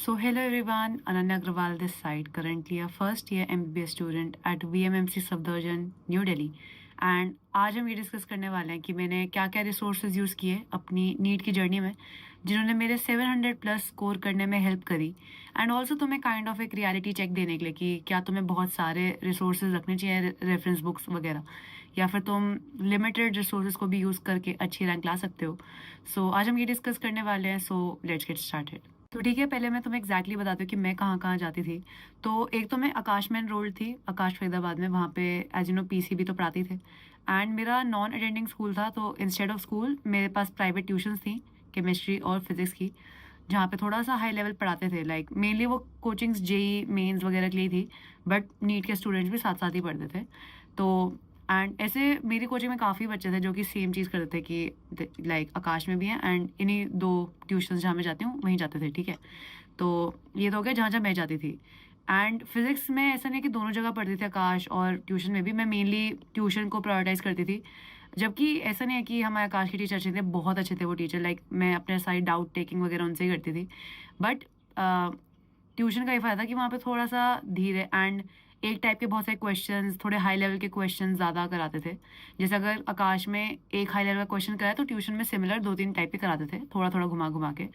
So hello everyone, Ananya Agrawal this side, currently a first year MBBS student at VMMC Safdarjung, New Delhi. And आज हम ये discuss करने वाले हैं कि मैंने क्या क्या रिसोर्सेज यूज़ किए अपनी नीट की जर्नी में जिन्होंने मेरे 700 प्लस स्कोर करने में हेल्प करी एंड ऑल्सो तुम्हें काइंड ऑफ एक रियलिटी चेक देने के लिए कि क्या तुम्हें बहुत सारे रिसोर्सेज रखने चाहिए रेफरेंस बुक्स वगैरह या फिर तुम लिमिटेड रिसोर्सेज को भी यूज़ करके अच्छी रैंक ला सकते हो. सो आज हम ये डिस्कस करने वाले हैं. So let's get started. तो ठीक है, पहले मैं तुम्हें एग्जैक्टली बताती हूँ कि मैं कहाँ कहाँ जाती थी. तो एक तो मैं आकाश में एनरोल्ड थी, आकाश फरीदाबाद में. वहाँ पे एज यू नो पीसीबी तो पढ़ाती थे एंड मेरा नॉन अटेंडिंग स्कूल था. तो इंस्टेड ऑफ स्कूल मेरे पास प्राइवेट ट्यूशन्स थी केमिस्ट्री और फिजिक्स की, जहाँ पे थोड़ा सा हाई लेवल पढ़ाते थे. लाइक मेनली वो कोचिंग्स जेई मेंस वगैरह के लिए थी, बट नीट के स्टूडेंट्स भी साथ साथ ही पढ़ते थे. तो एंड ऐसे मेरी कोचिंग में काफ़ी बच्चे थे जो कि सेम चीज़ करते थे कि लाइक आकाश में भी हैं एंड इन्हीं दो ट्यूशन्स जहाँ मैं जाती हूँ वहीं जाते थे. ठीक है, तो ये तो हो गया जहाँ जहाँ मैं जाती थी. एंड फिजिक्स में ऐसा नहीं कि दोनों जगह पढ़ती थी आकाश और ट्यूशन में भी. मैं मेनली ट्यूशन को प्रायोरिटाइज करती थी, जबकि ऐसा नहीं है कि हमारे आकाश के टीचर अच्छे थे, बहुत अच्छे थे वो टीचर. लाइक मैं अपने सारी डाउट टेकिंग वगैरह उनसे ही करती थी. बट ट्यूशन का ये फ़ायदा कि वहाँ पे थोड़ा सा धीरे एंड एक टाइप के बहुत सारे क्वेश्चंस, थोड़े हाई लेवल के क्वेश्चंस ज़्यादा कराते थे. जैसे अगर आकाश में एक हाई लेवल का क्वेश्चन कराया तो ट्यूशन में सिमिलर 2-3 टाइप के कराते थे, थोड़ा थोड़ा घुमा घुमा के.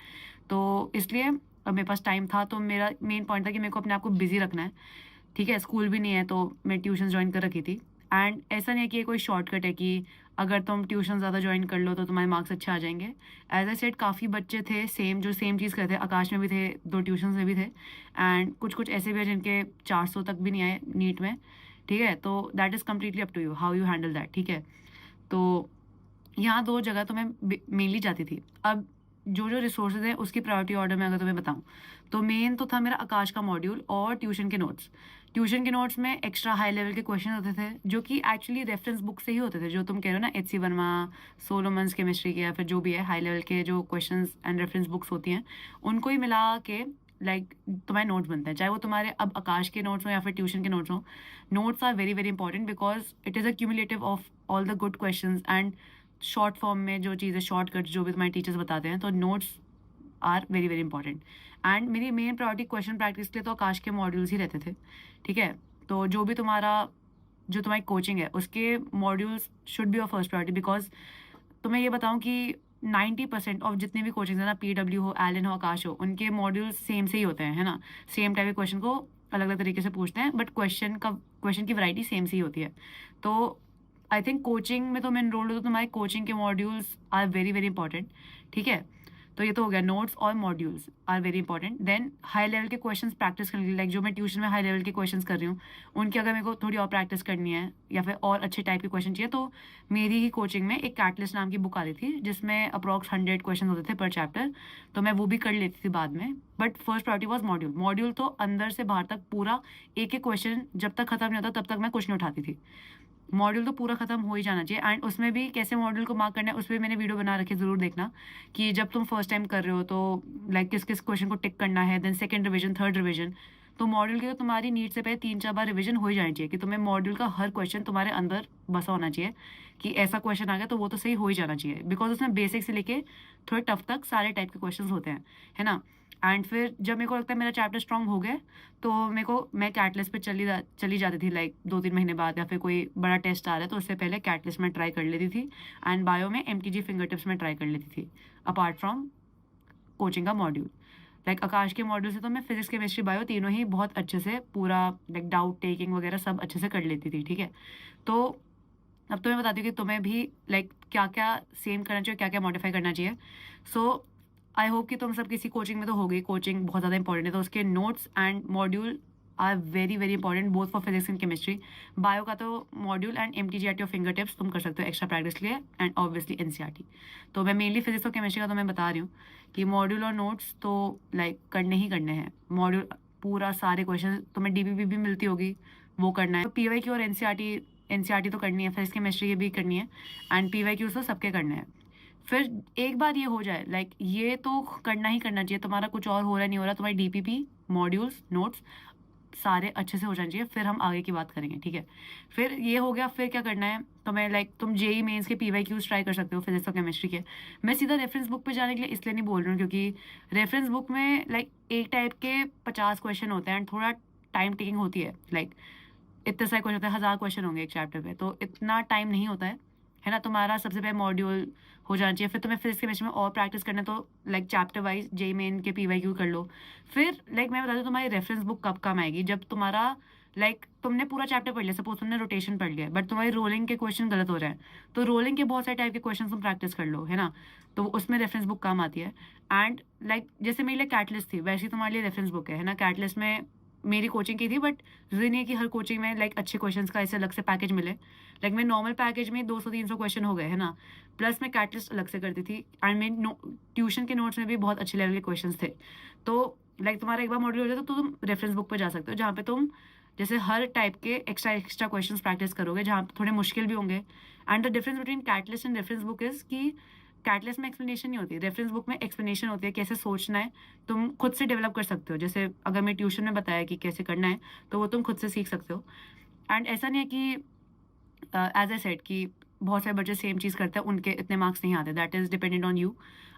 तो इसलिए अब मेरे पास टाइम था, तो मेरा मेन पॉइंट था कि मेरे को अपने आप को बिजी रखना है. ठीक है, स्कूल भी नहीं है तो मैं ट्यूशन ज्वाइन कर रखी थी. एंड ऐसा नहीं है कि ये कोई शॉर्टकट है कि अगर तुम ट्यूशन ज़्यादा ज्वाइन कर लो तो तुम्हारे मार्क्स अच्छे आ जाएंगे. एज आई सेड काफ़ी बच्चे थे सेम चीज़ करते थे. आकाश में भी थे, दो ट्यूशन में भी थे एंड कुछ कुछ ऐसे भी हैं जिनके 400 तक भी नहीं आए नीट में. ठीक है, तो that is completely up to you how you handle that. ठीक है, तो यहाँ दो जगह तो मैं मेनली जाती थी. अब जो जो रिसोर्सेज हैं उसकी प्रायोरिटी ऑर्डर में अगर तुम्हें बताऊं तो मेन तो था मेरा आकाश का मॉड्यूल और ट्यूशन के नोट्स. ट्यूशन के नोट्स में एक्स्ट्रा हाई लेवल के क्वेश्चन होते थे जो कि एक्चुअली रेफरेंस बुक से ही होते थे. जो तुम कह रहे हो ना H C Verma, Solomon's chemistry के या फिर जो भी है हाई लेवल के जो क्वेश्चन एंड रेफरेंस बुक्स होती हैं उनको ही मिला के लाइक तुम्हारे नोट्स बनते हैं. चाहे वो तुम्हारे अब आकाश के नोट्स हो या फिर ट्यूशन के नोट्स हो, notes are very very important because it is a cumulative of all the good question and short form में जो चीज़ें शॉर्टकट जो भी तुम्हारे टीचर्स बताते हैं. तो notes are very very important. And मेरी मेन प्रायोरिटी क्वेश्चन प्रैक्टिस के लिए तो आकाश के मॉड्यूल्स ही रहते थे. ठीक है, तो जो भी जो तुम्हारी कोचिंग है उसके modules should be your first priority. Because तो मैं ये बताऊं कि 90% ऑफ जितने भी कोचिंग है ना, पीडब्ल्यू हो, एलन हो, आकाश हो, उनके मॉड्यूल्स सेम से ही होते हैं, है ना. सेम टाइप के क्वेश्चन को अलग अलग तरीके से पूछते हैं बट क्वेश्चन की वैरायटी सेम से ही होती है. तो आई थिंक कोचिंग में तो मैं एनरोल्ड हूँ तो तुम्हारे कोचिंग के modules are very very important. ठीक है, तो ये तो हो गया, नोट्स और modules are very important. Then high level के क्वेश्चंस प्रैक्टिस करने के लिए, लाइक जो मैं ट्यूशन में हाई लेवल के क्वेश्चंस कर रही हूँ उनकी अगर मेरे को थोड़ी और प्रैक्टिस करनी है या फिर और अच्छे टाइप के क्वेश्चन चाहिए तो मेरी ही कोचिंग में एक कैटलिस्ट नाम की बुक आ रही थी जिसमें अप्रॉक्स 100 क्वेश्चन होते थे पर चैप्टर. तो मैं वो भी कर लेती थी बाद में. But first priority was module. Module तो अंदर से बाहर तक पूरा एक एक क्वेश्चन जब तक खत्म नहीं होता तब तक मैं कुछ नहीं उठाती थी. मॉड्यूल तो पूरा खत्म हो ही जाना चाहिए. एंड उसमें भी कैसे मॉड्यूल को मार्क करना है उस पर मैंने वीडियो बना रखी, ज़रूर देखना कि जब तुम फर्स्ट टाइम कर रहे हो तो लाइक किस किस क्वेश्चन को टिक करना है. Then second revision, third revision. तो मॉड्यूल की तो तुम्हारी नीट से पहले 3-4 बार रिवीजन हो ही जानी चाहिए कि तुम्हें मॉड्यूल का हर क्वेश्चन तुम्हारे अंदर बसा होना चाहिए कि ऐसा क्वेश्चन आ गया तो वो तो सही हो ही जाना चाहिए. बिकॉज उसमें बेसिक से लेके थोड़े टफ तक सारे टाइप के क्वेश्चन होते हैं, है ना. एंड फिर जब मेरे को लगता है मेरा चैप्टर स्ट्रांग हो गया तो मैं कैटलिस्ट पे चली जाती थी लाइक 2-3 महीने बाद, या फिर कोई बड़ा टेस्ट आ रहा है तो उससे पहले कैटलिस्ट में ट्राई कर लेती थी. एंड बायो में MTG फिंगर टिप्स में ट्राई कर लेती थी अपार्ट फ्रॉम कोचिंग का मॉड्यूल. लाइक आकाश के मॉड्यूल से तो मैं फिजिक्स केमिस्ट्री बायो तीनों ही बहुत अच्छे से पूरा लाइक डाउट टेकिंग वगैरह सब अच्छे से कर लेती थी. ठीक है, तो अब तो मैं बताती हूँ कि तुम्हें भी लाइक क्या क्या सेम करना चाहिए, क्या क्या मॉडिफाई करना चाहिए. सो आई होप कि तुम सब किसी कोचिंग में तो हो गई. कोचिंग बहुत ज़्यादा इंपॉर्टेंट है, तो उसके notes and module are very very important both for physics and chemistry. Bio का तो module and MTG at your fingertips तुम कर सकते हो एक्स्ट्रा प्रैक्टिस के लिए. And obviously NCERT. तो मैं मेनली फिजिक्स और केमिस्ट्री का तो मैं बता रही हूँ कि मॉड्यूल और नोट्स तो लाइक करने ही करने हैं. मॉड्यूल पूरा सारे क्वेश्चन तुम्हें DPP भी मिलती होगी, वो करना है. तो PYQ और NCERT तो करनी है, फिजिक्स केमिस्ट्री की भी करनी है एंड PYQ तो सबके करने हैं. फिर एक बार ये हो जाए लाइक ये तो करना ही करना चाहिए. तुम्हारा कुछ और हो रहा नहीं हो रहा, तुम्हारी DPP, मॉड्यूल्स, नोट्स, सारे अच्छे से हो जाने चाहिए, फिर हम आगे की बात करेंगे, ठीक है। फिर ये हो गया, फिर क्या करना है तुम्हें, लाइक तुम जेई मेंस के पीवाईक्यूज ट्राई कर सकते हो फिजिक्स और केमिस्ट्री के। मैं सीधा रेफरेंस बुक पे जाने के लिए इसलिए नहीं बोल रही हूँ क्योंकि रेफरेंस बुक में लाइक एक टाइप के 50 क्वेश्चन होते हैं एंड थोड़ा टाइम टेकिंग होती है। लाइक इतने सारे क्वेश्चन होते हैं, 1000 क्वेश्चन होंगे एक चैप्टर पे, तो इतना टाइम नहीं होता है ना। तुम्हारा सबसे पहले मॉड्यूल हो जाना चाहिए, फिर तुम्हें फिजिक्स केमिस्ट्री में और प्रैक्टिस करना है, तो like chapter wise JEE main के पीवाईक्यू कर लो। फिर लाइक मैं बता दूँ तुम्हारी रेफरेंस बुक कब काम आएगी, जब तुम्हारा लाइक तुमने पूरा चैप्टर पढ़ लिया, सपोज तुमने रोटेशन पढ़ लिया, बट तुम्हारी रोलिंग के क्वेश्चन गलत हो रहे हैं, तो रोलिंग के बहुत सारे टाइप के क्वेश्चन तुम प्रैक्टिस कर लो, है ना। तो उसमें रेफरेंस बुक काम आती है। एंड लाइक जैसे मेरे लिए कैटलिस्ट थी, वैसे ही तुम्हारे लिए रेफरेंस बुक है ना। कैटलिस्ट में मेरी कोचिंग की थी, बट जरूरी नहीं है कि हर कोचिंग में लाइक अच्छे क्वेश्चंस का ऐसे अलग से पैकेज मिले। लाइक मैं नॉर्मल पैकेज में 200-300 क्वेश्चन हो गए, है ना। प्लस मैं कैटलिस्ट अलग से करती थी एंड मेरे ट्यूशन के नोट्स में भी बहुत अच्छे लेवल के क्वेश्चंस थे। तो लाइक तुम्हारा एक बार मॉड्यूल हो जाए तो तुम रेफरेंस बुक पर जा सकते हो, जहाँ पे तुम जैसे हर टाइप के एक्स्ट्रा क्वेश्चंस प्रैक्टिस करोगे, जहाँ पे थोड़े मुश्किल भी होंगे। And the difference between catalyst and reference book is कि कैटलिस्ट में एक्सप्लेनेशन नहीं होती, रेफरेंस बुक में एक्सप्लेनेशन होती है, कैसे सोचना है तुम खुद से डेवलप कर सकते हो। जैसे अगर मैं ट्यूशन में बताया कि कैसे करना है, तो वो तुम खुद से सीख सकते हो। एंड ऐसा नहीं है कि एज ए सेट कि बहुत सारे बच्चे सेम चीज़ करते हैं, उनके इतने मार्क्स नहीं आते, that is dependent on you.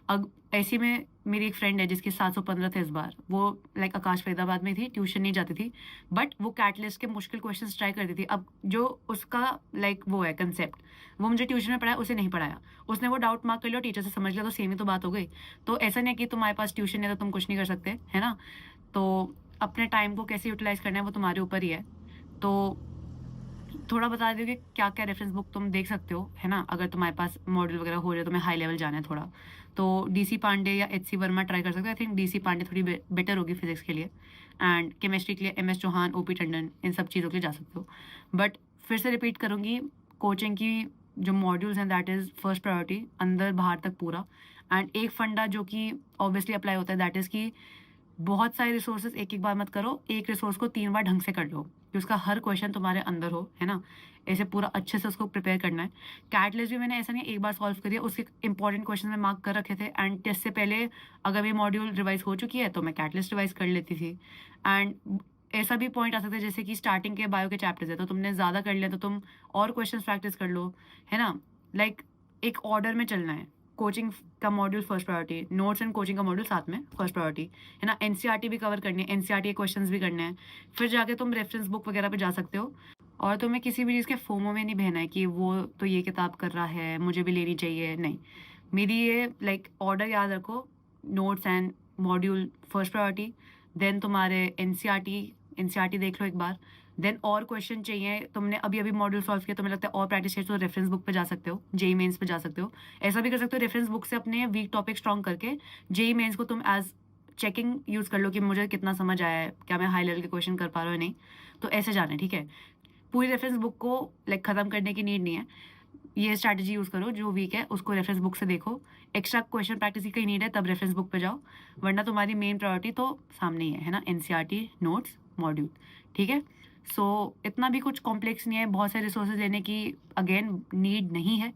अब ऐसी में मेरी एक फ्रेंड है जिसके 715 थे इस बार, वो लाइक आकाश फरीदाबाद में थी, ट्यूशन नहीं जाती थी, बट वो कैटलिस्ट के मुश्किल क्वेश्चन ट्राई करती थी। अब जो उसका लाइक वो है कंसेप्ट, वो मुझे ट्यूशन में पढ़ाया, उसे नहीं पढ़ाया, उसने वो डाउट मार्क कर लिया, टीचर से समझ लिया, तो सेम ही तो बात हो गई। तो ऐसा नहीं है कि तुम्हारे पास ट्यूशन है तो तुम कुछ नहीं कर सकते, है ना। तो अपने टाइम को कैसे यूटिलाइज करना है वो तुम्हारे ऊपर ही है। तो थोड़ा बता दो कि क्या क्या रेफरेंस बुक तुम देख सकते हो, है ना। अगर तुम्हारे पास मॉडल वगैरह हो जाए, तुम्हें हाई लेवल जाना है थोड़ा, तो डीसी पांडे या एचसी वर्मा ट्राई कर सकते हो। आई थिंक डीसी पांडे थोड़ी बेटर होगी फिजिक्स के लिए, एंड केमिस्ट्री के लिए एमएस चौहान, ओपी टंडन, इन सब चीज़ों के लिए जा सकते हो। बट फिर से रिपीट करूँगी, कोचिंग की जो मॉड्यूल्स हैं दैट इज़ फर्स्ट प्रायोरिटी, अंदर बाहर तक पूरा। एंड एक फंडा जो कि ऑब्वियसली अप्लाई होता है, दैट इज़ कि बहुत सारे रिसोर्सेज एक एक बार मत करो, एक रिसोर्स को 3 बार ढंग से कर लो कि उसका हर क्वेश्चन तुम्हारे अंदर हो, है ना। ऐसे पूरा अच्छे से उसको प्रिपेयर करना है। कैटलिस्ट भी मैंने ऐसा नहीं एक बार सॉल्व करिए, उसके इंपॉर्टेंट क्वेश्चन में मार्क कर रखे थे, एंड टेस्ट से पहले अगर ये मॉड्यूल रिवाइज हो चुकी है तो मैं कैटलिस्ट रिवाइज कर लेती थी। एंड ऐसा भी पॉइंट आ सकता है जैसे कि स्टार्टिंग के बायो के चैप्टर्स है, तो तुमने ज़्यादा कर लिया तो तुम और क्वेश्चन प्रैक्टिस कर लो, है ना। लाइक एक ऑर्डर में चलना है, कोचिंग का module first priority, notes and coaching का मॉड्यूल साथ में फर्स्ट प्रायोरिटी, है ना। एनसीईआरटी भी कवर करनी है, एनसीईआरटी के क्वेश्चंस भी करने हैं, फिर जाके तुम रेफरेंस बुक वगैरह पे जा सकते हो। और तुम्हें किसी भी चीज़ के फोमो में नहीं बहना है कि वो तो ये किताब कर रहा है मुझे भी लेनी चाहिए, नहीं। मेरी ये लाइक ऑर्डर याद रखो, notes and module first priority, then तुम्हारे एनसीईआरटी देख लो एक बार, देन और क्वेश्चन चाहिए, तुमने अभी अभी मॉड्यूल सॉल्व किया, तुम्हें लगता है और प्रैक्टिस चाहिए तो रेफरेंस बुक पे जा सकते हो, जेई मेंस पे जा सकते हो। ऐसा भी कर सकते हो, रेफरेंस बुक से अपने वीक टॉपिक स्ट्रॉन्ग करके जेई मेंस को तुम एज चेकिंग यूज़ कर लो कि मुझे कितना समझ आया है, क्या मैं हाई लेवल के क्वेश्चन कर पा रहा हूँ नहीं। तो ऐसे जाना है, ठीक है। पूरी रेफरेंस बुक को लाइक ख़त्म करने की नीड नहीं है, ये स्ट्रैटेजी यूज़ करो, जो वीक है उसको रेफरेंस बुक से देखो, एक्स्ट्रा क्वेश्चन प्रैक्टिस की कहीं नीड है तब रेफरेंस बुक पे जाओ, वरना तुम्हारी मेन प्रायोरिटी तो सामने ही है ना, एनसीईआरटी, नोट्स, मॉड्यूल, ठीक है। सो इतना भी कुछ कॉम्प्लेक्स नहीं है, बहुत सारे रिसोर्सेज लेने की अगेन नीड नहीं है।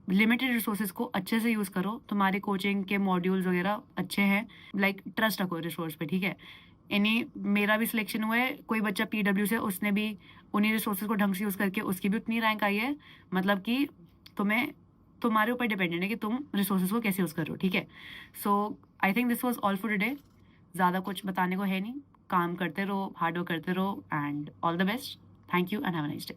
लिमिटेड रिसोर्सेज को अच्छे से यूज़ करो, तुम्हारे कोचिंग के मॉड्यूल्स वगैरह अच्छे हैं, लाइक ट्रस्ट रखो रिसोर्स पे, ठीक है। मेरा भी सिलेक्शन हुआ है, कोई बच्चा पीडब्ल्यू से, उसने भी उन्हीं रिसोर्सेज को ढंग से यूज़ करके उसकी भी उतनी रैंक आई है। मतलब कि तुम्हें तुम्हारे ऊपर डिपेंडेंट है कि तुम रिसोर्सेज को कैसे यूज़ करो, ठीक है। So I think this was all for today. ज़्यादा कुछ बताने को है नहीं, काम करते रहो, हार्ड वर्क करते रहो, and all the best. Thank you and have a nice day.